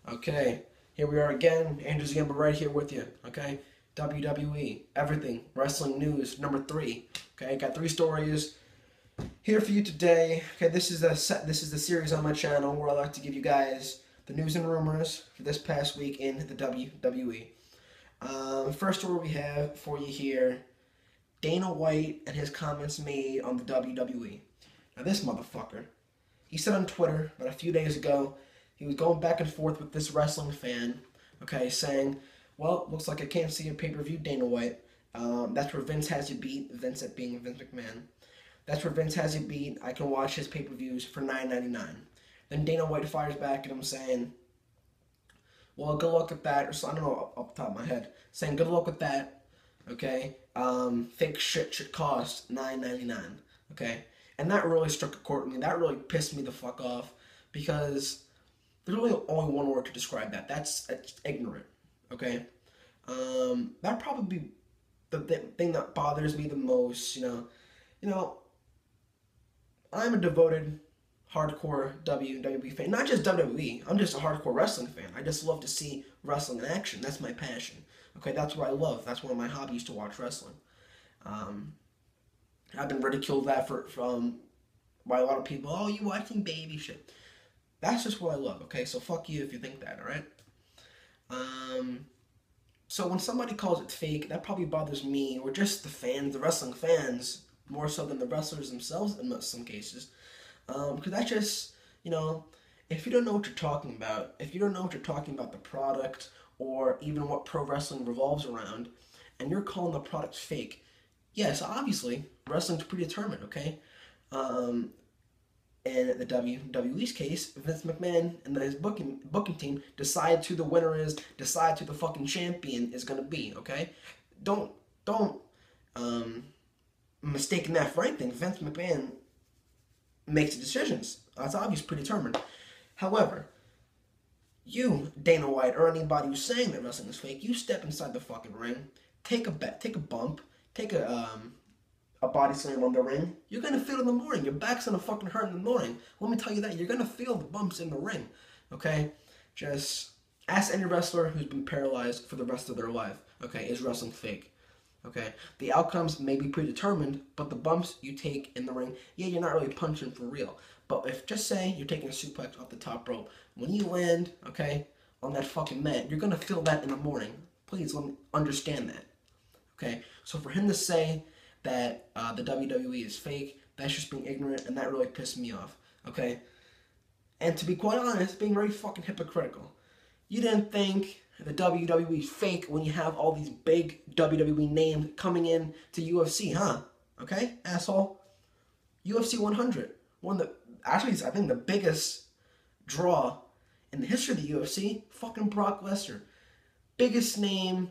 Okay, here we are again. Andrew's Gamba right here with you. Okay, WWE, everything, wrestling news, number 3. Okay, got 3 stories here for you today. Okay, this is the series on my channel where I like to give you guys the news and rumors for this past week in the WWE. First story we have for you here: Dana White and his comments made on the WWE. Now this motherfucker, he said on Twitter about a few days ago, he was going back and forth with this wrestling fan, okay, saying, well, looks like I can't see a pay-per-view, Dana White. That's where Vince has you beat, Vince at being Vince McMahon. That's where Vince has you beat. I can watch his pay-per-views for $9.99. Then Dana White fires back at him saying, well, good luck with that, or so, I don't know off the top of my head, saying good luck with that, okay? Fake shit should cost $9.99, okay? And that really struck a chord with me. That really pissed me the fuck off because there's really only one word to describe that. That's ignorant, okay? That'd probably be the thing that bothers me the most, you know, I'm a devoted, hardcore WWE fan. Not just WWE. I'm just a hardcore wrestling fan. I just love to see wrestling in action. That's my passion. Okay, that's what I love. That's one of my hobbies, to watch wrestling. I've been ridiculed that by a lot of people. Oh, you watching baby shit. That's just what I love, okay? So fuck you if you think that, alright? So when somebody calls it fake, that probably bothers me, or just the fans, the wrestling fans, more so than the wrestlers themselves in some cases. Because that's just, if you don't know what you're talking about, if you don't know what you're talking about the product, or even what pro wrestling revolves around, and you're calling the product fake, yes, obviously, wrestling's predetermined, okay? In the WWE's case, Vince McMahon and his booking team decide who the winner is, decide who the fucking champion is gonna be, okay? Don't mistake that for anything. Vince McMahon makes the decisions. That's obvious, predetermined. However, you, Dana White, or anybody who's saying that wrestling is fake, you step inside the fucking ring, take a bump, take a body slam on the ring, you're gonna feel it in the morning. Your back's gonna fucking hurt in the morning. Let me tell you that. You're gonna feel the bumps in the ring. Okay? Just ask any wrestler who's been paralyzed for the rest of their life. Okay? Is wrestling fake? Okay? The outcomes may be predetermined, but the bumps you take in the ring, yeah, you're not really punching for real. But if, just say, you're taking a suplex off the top rope, when you land, okay, on that fucking mat, you're gonna feel that in the morning. Please let me understand that. Okay? So for him to say that the WWE is fake, that's just being ignorant, and that really pissed me off, okay? And to be quite honest, being very fucking hypocritical. You didn't think the WWE is fake when you have all these big WWE names coming in to UFC, huh? Okay, asshole? UFC 100, actually, I think the biggest draw in the history of the UFC, fucking Brock Lesnar. Biggest name,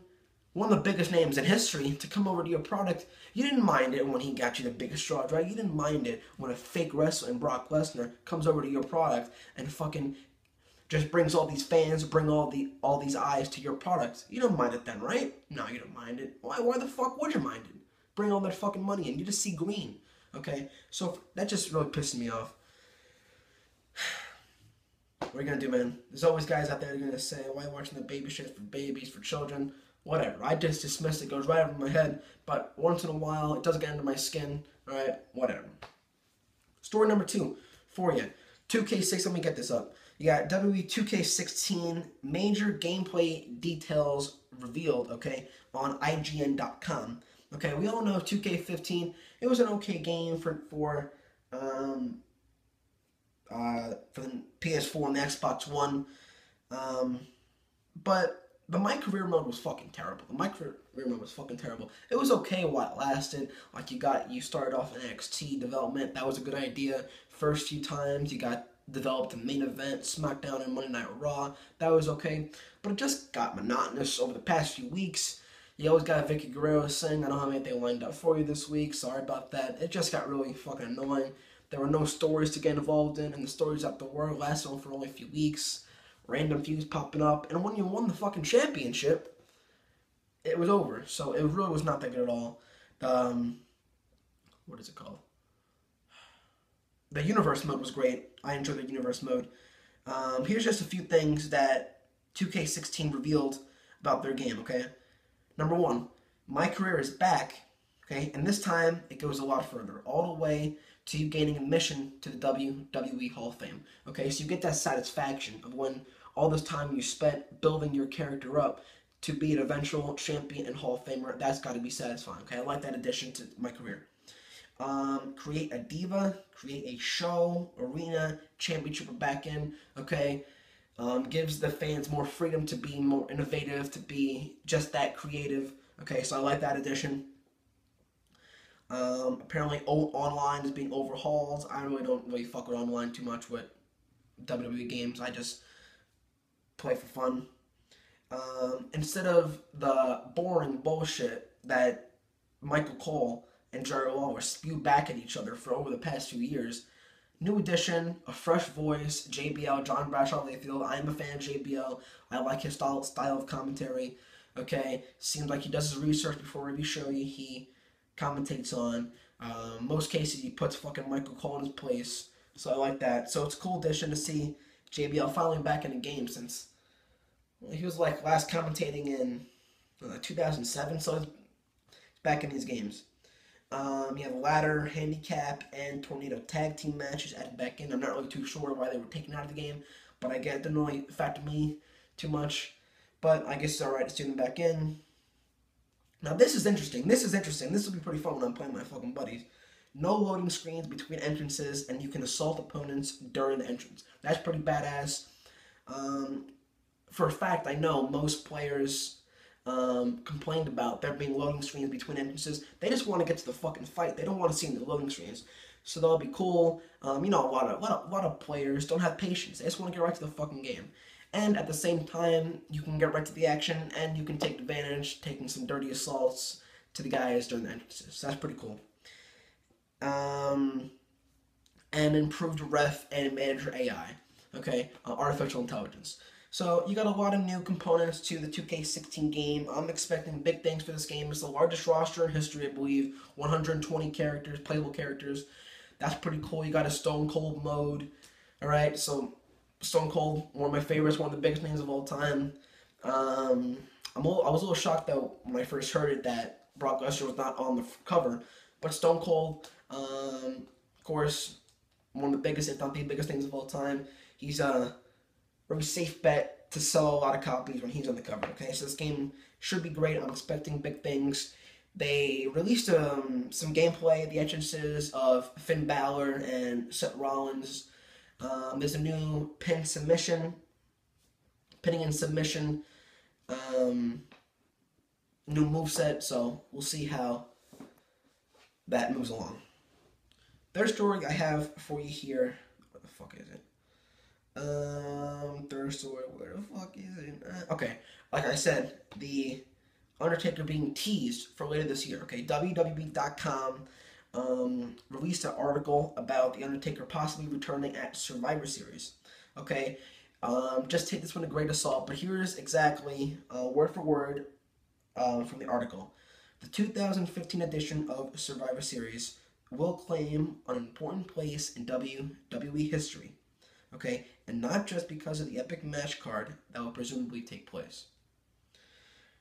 one of the biggest names in history to come over to your product. You didn't mind it when he got you the biggest draw, right? You didn't mind it when a fake wrestler in Brock Lesnar comes over to your product and fucking just brings all these fans, bring all these eyes to your product. You don't mind it then, right? No, you don't mind it. Why the fuck would you mind it? Bring all that fucking money in. You just see green, okay? So that just really pisses me off. What are you gonna do, man? There's always guys out there that are gonna say, why are you watching the baby shit for babies, for children? Whatever. I just dismiss it. It goes right over my head. But once in a while, it does get under my skin. Alright? Whatever. Story number 2 for you. 2K6, let me get this up. You got WWE 2K16 major gameplay details revealed, okay, on IGN.com. Okay, we all know 2K15, it was an okay game for the PS4 and the Xbox One. But the My Career mode was fucking terrible. The My Career mode was fucking terrible. It was okay while it lasted. Like, you started off in NXT development. That was a good idea. First few times, you got developed a main event, SmackDown and Monday Night Raw. That was okay. But it just got monotonous over the past few weeks. You always got Vicky Guerrero saying, I don't have anything lined up for you this week. Sorry about that. It just got really fucking annoying. There were no stories to get involved in, and the stories that there were lasted for only a few weeks. Random feuds popping up, and when you won the fucking championship, it was over. So it really was not that good at all. What is it called? The universe mode was great. I enjoyed the universe mode. Here's just a few things that 2K16 revealed about their game, okay? Number one, my career is back, okay? And this time, it goes a lot further, all the way to you gaining admission to the WWE Hall of Fame, okay? So you get that satisfaction of when all this time you spent building your character up to be an eventual champion and Hall of Famer. That's got to be satisfying, okay? I like that addition to my career. Create a diva, create a show, arena, championship, or back in, okay? Gives the fans more freedom to be more innovative, to be just that creative, okay? So I like that addition. Apparently online is being overhauled. I really don't really fuck with online too much with WWE games. I just play for fun. Instead of the boring bullshit that Michael Cole and Jerry Lawler spew back at each other for over the past few years, new addition, a fresh voice, JBL, John Bradshaw Layfield. I am a fan of JBL. I like his style of commentary. Okay, seems like he does his research before every show he commentates on. Most cases he puts fucking Michael Cole in his place, so I like that. So it's a cool addition to see JBL finally back in the game since he was like last commentating in 2007, so he's back in these games. You have ladder, handicap, and tornado tag team matches added back in. I'm not really too sure why they were taken out of the game, but I guess it didn't really affect me too much. But I guess it's alright to see them back in. Now this is interesting. This will be pretty fun when I'm playing with my fucking buddies. No loading screens between entrances, and you can assault opponents during the entrance. That's pretty badass. For a fact, I know most players complained about there being loading screens between entrances. They just want to get to the fucking fight. They don't want to see any loading screens. So that'll be cool. A lot of players don't have patience. They just want to get right to the fucking game. And at the same time, you can get right to the action, and you can take advantage, taking some dirty assaults to the guys during the entrances. So that's pretty cool. And improved ref and manager AI. Okay, artificial intelligence. So you got a lot of new components to the 2K16 game. I'm expecting big things for this game. It's the largest roster in history, I believe. 120 characters, playable characters. That's pretty cool. You got a Stone Cold mode. Alright, so Stone Cold, one of my favorites, one of the biggest names of all time. I was a little shocked, though, when I first heard it, that Brock Lesnar was not on the cover. But Stone Cold, of course, one of the biggest, if not the biggest names of all time. He's a very safe bet to sell a lot of copies when he's on the cover. Okay, so this game should be great. I'm expecting big things. They released some gameplay at the entrances of Finn Balor and Seth Rollins. There's a new pinning and submission, new moveset, so we'll see how that moves along. Third story I have for you here. What the fuck is it? Third story, where the fuck is it? Okay, like I said, the Undertaker being teased for later this year. Okay, WWE.com released an article about the Undertaker possibly returning at Survivor Series. Okay, just take this with a grain of salt, but here's exactly word for word from the article. The 2015 edition of Survivor Series will claim an important place in WWE history. Okay, and not just because of the epic match card that will presumably take place.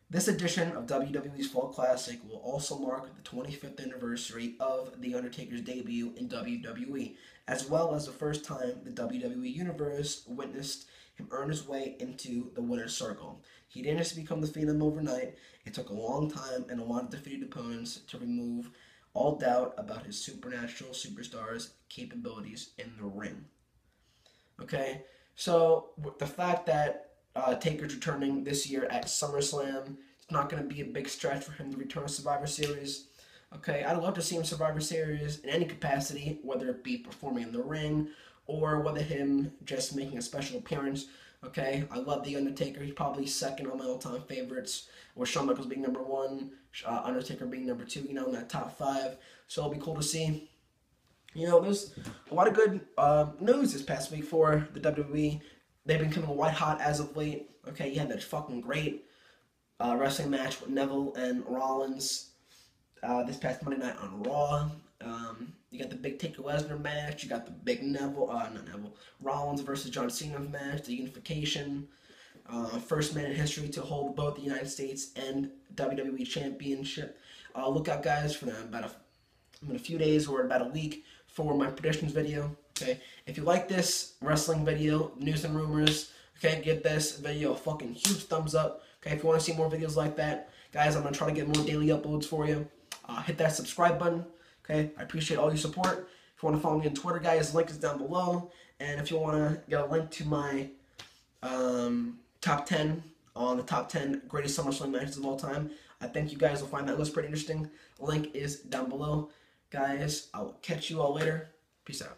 This edition of WWE's Fall Classic will also mark the 25th anniversary of The Undertaker's debut in WWE, as well as the first time the WWE Universe witnessed him earn his way into the winner's circle. He didn't just become the Phenom overnight. It took a long time and a lot of defeated opponents to remove all doubt about his supernatural superstar's capabilities in the ring. Okay, so with the fact that Taker's returning this year at SummerSlam, it's not going to be a big stretch for him to return to Survivor Series. Okay, I'd love to see him Survivor Series in any capacity, whether it be performing in the ring or whether him just making a special appearance. Okay, I love The Undertaker. He's probably second on my all-time favorites, with Shawn Michaels being number one, Undertaker being number two, in that top five. So it'll be cool to see. There's a lot of good news this past week for the WWE. They've been coming white hot as of late. Okay, you had that fucking great wrestling match with Neville and Rollins this past Monday night on Raw. You got the big Taker Lesnar match. You got the big Rollins versus John Cena match, the unification. First man in history to hold both the United States and WWE Championship. Look out, guys, for that in a few days or about a week for my predictions video. Okay, if you like this wrestling video, news and rumors, okay, give this video a fucking huge thumbs up. Okay, if you want to see more videos like that, guys, I'm gonna try to get more daily uploads for you. Hit that subscribe button. Okay, I appreciate all your support. If you want to follow me on Twitter, guys, the link is down below. And if you want to get a link to my top 10 on the top 10 greatest SummerSlam matches of all time, I think you guys will find that list pretty interesting. The link is down below. Guys, I will catch you all later. Peace out.